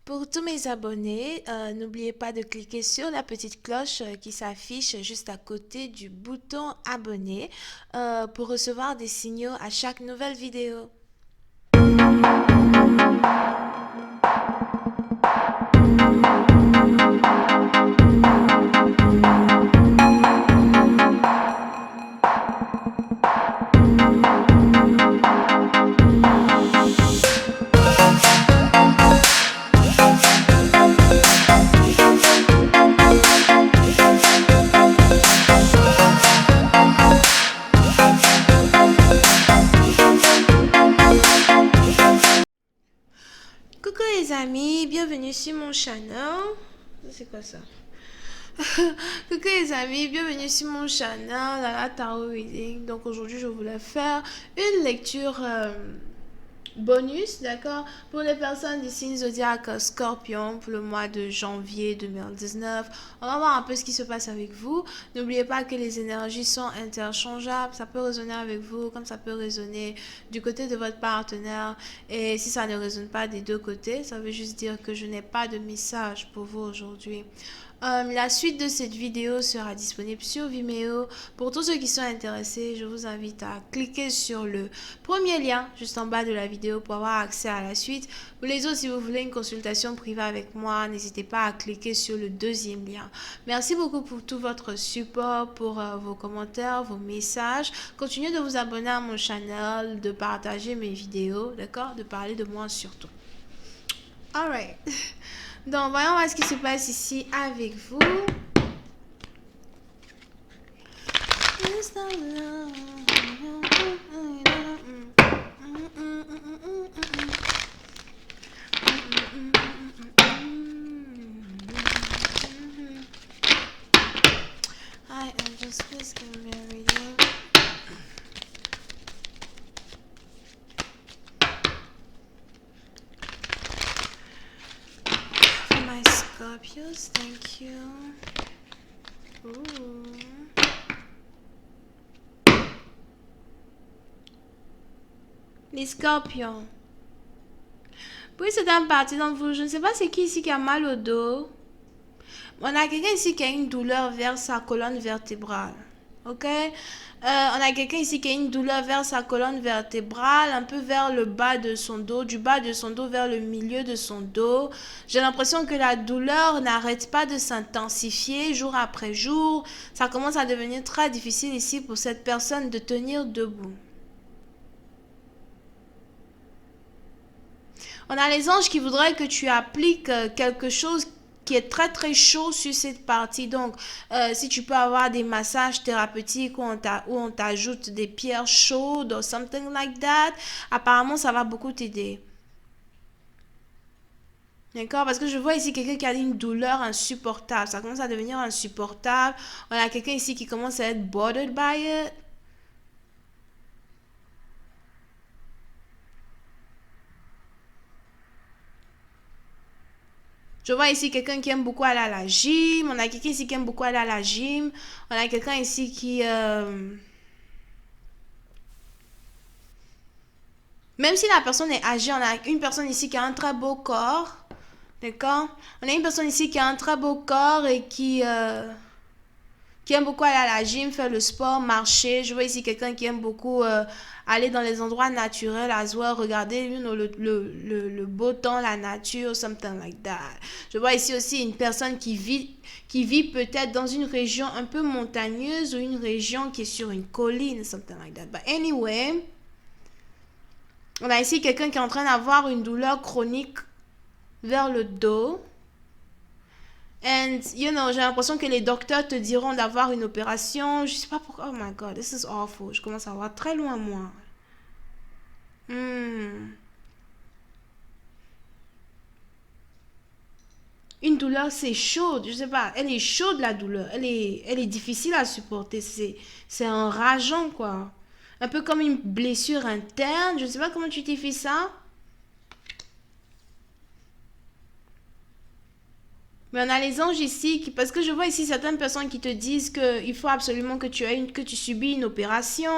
Pour tous mes abonnés, n'oubliez pas de cliquer sur la petite cloche qui s'affiche juste à côté du bouton abonner pour recevoir des signaux à chaque nouvelle vidéo. Coucou les amis, bienvenue sur mon channel. C'est quoi ça? Coucou les amis, bienvenue sur mon channel la Tarot Reading. Donc aujourd'hui je voulais faire une lecture bonus, d'accord, pour les personnes du signe zodiaque Scorpion pour le mois de janvier 2019. On va voir un peu ce qui se passe avec vous. N'oubliez pas que les énergies sont interchangeables. Ça peut résonner avec vous comme ça peut résonner du côté de votre partenaire. Et si ça ne résonne pas des deux côtés, ça veut juste dire que je n'ai pas de message pour vous aujourd'hui. La suite de cette vidéo sera disponible sur Vimeo. Pour tous ceux qui sont intéressés, je vous invite à cliquer sur le premier lien juste en bas de la vidéo pour avoir accès à la suite. Pour les autres, si vous voulez une consultation privée avec moi, n'hésitez pas à cliquer sur le deuxième lien. Merci beaucoup pour tout votre support, pour vos commentaires, vos messages. Continuez de vous abonner à mon channel, de partager mes vidéos, d'accord? De parler de moi surtout. Alright. Donc, voyons voir ce qui se passe ici avec vous. I am just gonna be reading. For my Scorpios, thank you. Ooh. Les scorpions. Pour certaines parties d'entre vous, je ne sais pas c'est qui ici qui a mal au dos. On a quelqu'un ici qui a une douleur vers sa colonne vertébrale. Ok? On a quelqu'un ici qui a une douleur vers sa colonne vertébrale, un peu vers le bas de son dos, du bas de son dos vers le milieu de son dos. J'ai l'impression que la douleur n'arrête pas de s'intensifier jour après jour. Ça commence à devenir très difficile ici pour cette personne de tenir debout. On a les anges qui voudraient que tu appliques quelque chose qui est très très chaud sur cette partie. Donc, si tu peux avoir des massages thérapeutiques où on t'ajoute des pierres chaudes ou something like that, apparemment ça va beaucoup t'aider. D'accord? Parce que je vois ici quelqu'un qui a une douleur insupportable. Ça commence à devenir insupportable. On a quelqu'un ici qui commence à être bothered by it. Je vois ici quelqu'un qui aime beaucoup aller à la gym. On a quelqu'un ici qui aime beaucoup aller à la gym. On a quelqu'un ici qui... Même si la personne est âgée, on a une personne ici qui a un très beau corps. D'accord? On a une personne ici qui a un très beau corps et qui aime beaucoup aller à la gym, faire le sport, marcher. Je vois ici quelqu'un qui aime beaucoup aller dans les endroits naturels, as well, regarder le beau temps, la nature, something like that. Je vois ici aussi une personne qui vit peut-être dans une région un peu montagneuse ou une région qui est sur une colline, something like that. But anyway, on a ici quelqu'un qui est en train d'avoir une douleur chronique vers le dos. And, you know, j'ai l'impression que les docteurs te diront d'avoir une opération. Je sais pas pourquoi. Oh my God, this is awful. Je commence à voir très loin, moi. Une douleur, c'est chaude. Je sais pas. Elle est chaude, la douleur. Elle est difficile à supporter. C'est enrageant, quoi. Un peu comme une blessure interne. Je sais pas comment tu t'es fait ça. Mais on a les anges ici, parce que je vois ici certaines personnes qui te disent qu'il faut absolument que tu subis une opération.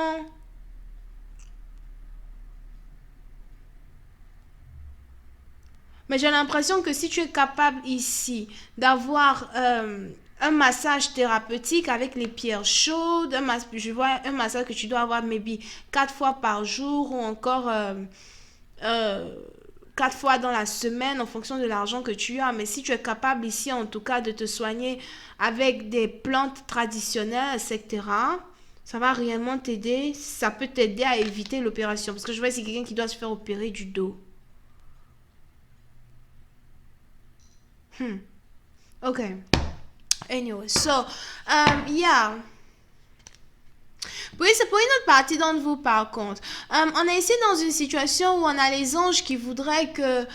Mais j'ai l'impression que si tu es capable ici d'avoir un massage thérapeutique avec les pierres chaudes, je vois un massage que tu dois avoir maybe 4 fois par jour ou encore euh, 4 fois dans la semaine en fonction de l'argent que tu as. Mais si tu es capable ici en tout cas de te soigner avec des plantes traditionnelles, etc., ça va réellement t'aider. Ça peut t'aider à éviter l'opération. Parce que je vois ici quelqu'un qui doit se faire opérer du dos. Okay. Anyway, so, yeah. Oui, c'est pour une autre partie d'entre vous, par contre. On est ici dans une situation où on a les anges qui voudraient que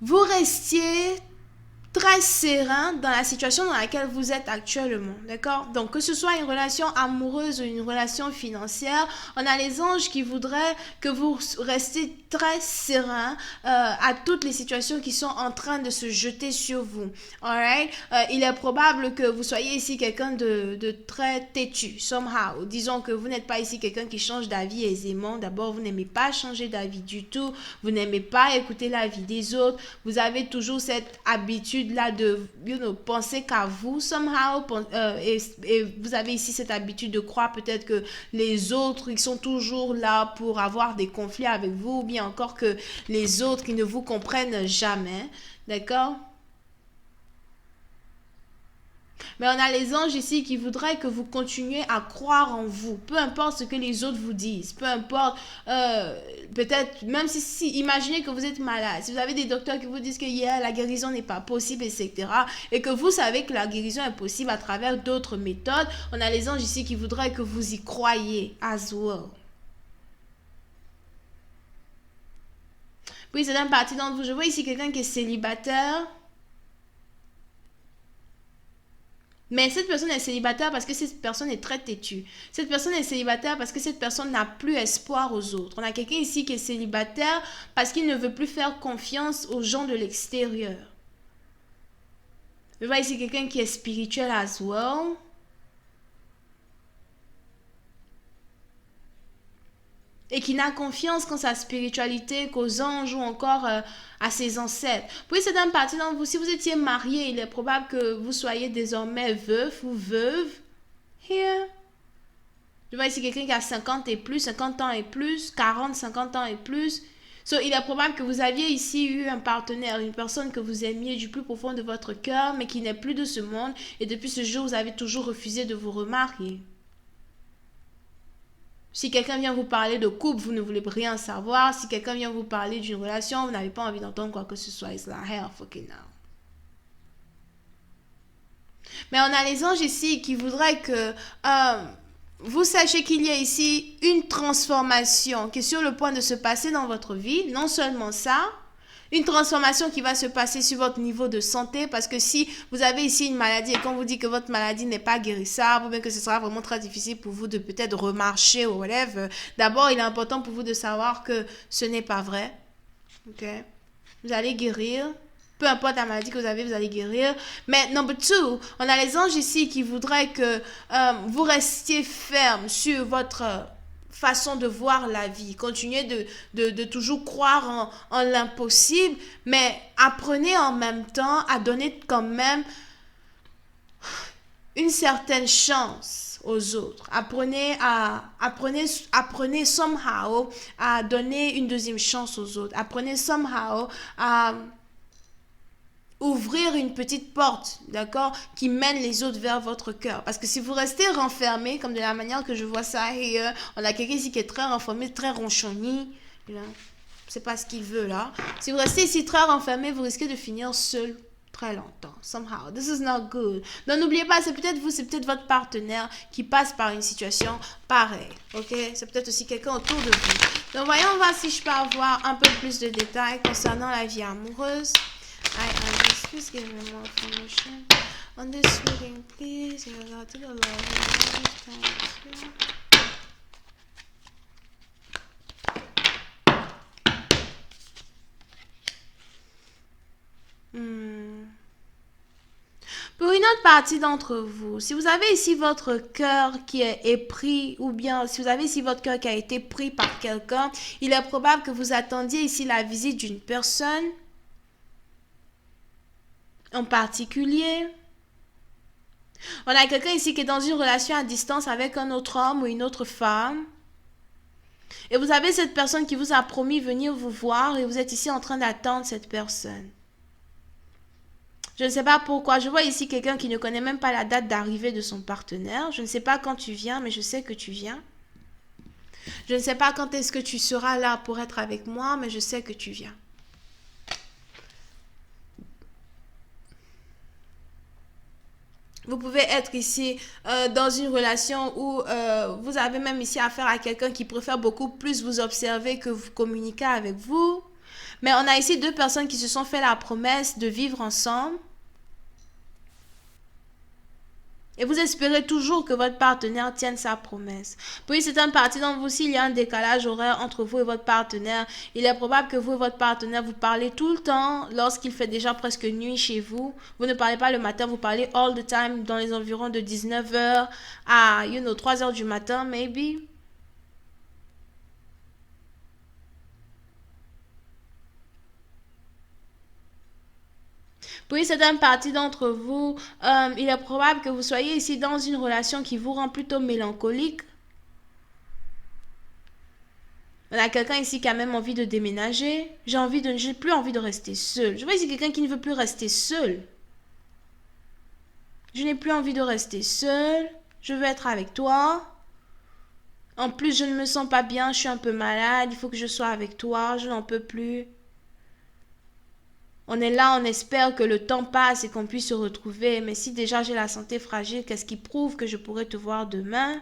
vous restiez très serein dans la situation dans laquelle vous êtes actuellement, d'accord? Donc, que ce soit une relation amoureuse ou une relation financière, on a les anges qui voudraient que vous restiez très serein à toutes les situations qui sont en train de se jeter sur vous, alright? Il est probable que vous soyez ici quelqu'un de très têtu, somehow. Disons que vous n'êtes pas ici quelqu'un qui change d'avis aisément. D'abord, vous n'aimez pas changer d'avis du tout. Vous n'aimez pas écouter l'avis des autres. Vous avez toujours cette habitude là de penser qu'à vous somehow et vous avez ici cette habitude de croire peut-être que les autres ils sont toujours là pour avoir des conflits avec vous ou bien encore que les autres ils ne vous comprennent jamais, d'accord? Mais on a les anges ici qui voudraient que vous continuez à croire en vous. Peu importe ce que les autres vous disent. Peu importe, peut-être, même si, imaginez que vous êtes malade. Si vous avez des docteurs qui vous disent que la guérison n'est pas possible, etc. Et que vous savez que la guérison est possible à travers d'autres méthodes. On a les anges ici qui voudraient que vous y croyez as well. Puis c'est une partie d'entre vous. Je vois ici quelqu'un qui est célibataire. Mais cette personne est célibataire parce que cette personne est très têtue. Cette personne est célibataire parce que cette personne n'a plus espoir aux autres. On a quelqu'un ici qui est célibataire parce qu'il ne veut plus faire confiance aux gens de l'extérieur. Je vois ici quelqu'un qui est spirituel as well. Et qui n'a confiance qu'en sa spiritualité, qu'aux anges ou encore à ses ancêtres. Puis c'est une partie d'entre vous. Si vous étiez marié, il est probable que vous soyez désormais veuf ou veuve. Here. Je vois ici quelqu'un qui a 50 et plus, 50 ans et plus, 40, 50 ans et plus. So, il est probable que vous aviez ici eu un partenaire, une personne que vous aimiez du plus profond de votre cœur, mais qui n'est plus de ce monde. Et depuis ce jour, vous avez toujours refusé de vous remarier. Si quelqu'un vient vous parler de couple, vous ne voulez rien savoir. Si quelqu'un vient vous parler d'une relation, vous n'avez pas envie d'entendre quoi que ce soit. It's like hell fucking now. Mais on a les anges ici qui voudraient que vous sachiez qu'il y a ici une transformation qui est sur le point de se passer dans votre vie. Non seulement ça, une transformation qui va se passer sur votre niveau de santé parce que si vous avez ici une maladie et qu'on vous dit que votre maladie n'est pas guérissable ou bien que ce sera vraiment très difficile pour vous de peut-être remarcher ou whatever, d'abord il est important pour vous de savoir que ce n'est pas vrai. Ok? Vous allez guérir. Peu importe la maladie que vous avez, vous allez guérir. Mais number two, on a les anges ici qui voudraient que vous restiez ferme sur votre façon de voir la vie. Continuez de toujours croire en l'impossible, mais apprenez en même temps à donner quand même une certaine chance aux autres. Apprenez somehow à donner une deuxième chance aux autres. Apprenez somehow à ouvrir une petite porte, d'accord, qui mène les autres vers votre cœur. Parce que si vous restez renfermé, comme de la manière que je vois ça, et on a quelqu'un ici qui est très renfermé, très ronchonni, c'est pas ce qu'il veut là. Si vous restez ici très renfermé, vous risquez de finir seul très longtemps. Somehow, this is not good. Donc n'oubliez pas, c'est peut-être vous, c'est peut-être votre partenaire qui passe par une situation pareille, ok? C'est peut-être aussi quelqu'un autour de vous. Donc voyons voir si je peux avoir un peu plus de détails concernant la vie amoureuse. Please give me more information on this reading, please. You got to the Lord. Pour une autre partie d'entre vous, si vous avez ici votre cœur qui est pris, ou bien si vous avez ici votre cœur qui a été pris par quelqu'un, il est probable que vous attendiez ici la visite d'une personne. en particulier. On a quelqu'un ici qui est dans une relation à distance avec un autre homme ou une autre femme. Et vous avez cette personne qui vous a promis venir vous voir et vous êtes ici en train d'attendre cette personne. Je ne sais pas pourquoi. Je vois ici quelqu'un qui ne connaît même pas la date d'arrivée de son partenaire. Je ne sais pas quand tu viens, mais je sais que tu viens. Je ne sais pas quand est-ce que tu seras là pour être avec moi, mais je sais que tu viens. Vous pouvez être ici dans une relation où vous avez même ici affaire à quelqu'un qui préfère beaucoup plus vous observer que vous communiquer avec vous. Mais on a ici deux personnes qui se sont fait la promesse de vivre ensemble. Et vous espérez toujours que votre partenaire tienne sa promesse. Puis c'est un parti dans vous, s'il y a un décalage horaire entre vous et votre partenaire, il est probable que vous et votre partenaire vous parlez tout le temps lorsqu'il fait déjà presque nuit chez vous. Vous ne parlez pas le matin, vous parlez all the time dans les environs de 19h à 3h du matin, maybe. Puis c'est un parti d'entre vous, il est probable que vous soyez ici dans une relation qui vous rend plutôt mélancolique. On a quelqu'un ici qui a même envie de déménager. J'ai plus envie de rester seul. Je vois ici quelqu'un qui ne veut plus rester seul. Je n'ai plus envie de rester seul. Je veux être avec toi. En plus, je ne me sens pas bien. Je suis un peu malade. Il faut que je sois avec toi. Je n'en peux plus. On est là, on espère que le temps passe et qu'on puisse se retrouver. Mais si déjà j'ai la santé fragile, qu'est-ce qui prouve que je pourrai te voir demain?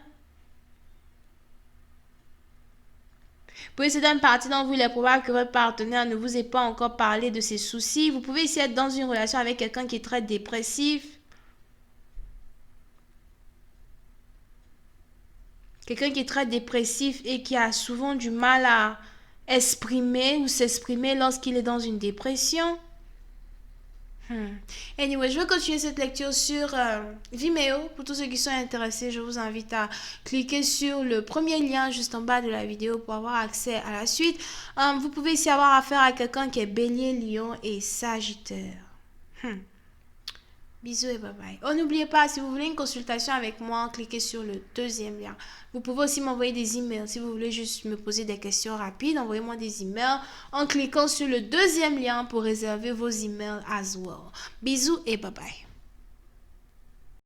Puis c'est une partie dont vous, il est probable que votre partenaire ne vous ait pas encore parlé de ses soucis. Vous pouvez ici être dans une relation avec quelqu'un qui est très dépressif. Quelqu'un qui est très dépressif et qui a souvent du mal à exprimer ou s'exprimer lorsqu'il est dans une dépression. Anyway, je vais continuer cette lecture sur Vimeo. Pour tous ceux qui sont intéressés, je vous invite à cliquer sur le premier lien juste en bas de la vidéo pour avoir accès à la suite. Vous pouvez ici avoir affaire à quelqu'un qui est Bélier, Lion et Sagittaire. Bisous et bye bye. Oh, n'oubliez pas, si vous voulez une consultation avec moi, cliquez sur le deuxième lien. Vous pouvez aussi m'envoyer des emails. Si vous voulez juste me poser des questions rapides, envoyez-moi des emails en cliquant sur le deuxième lien pour réserver vos emails as well. Bisous et bye bye.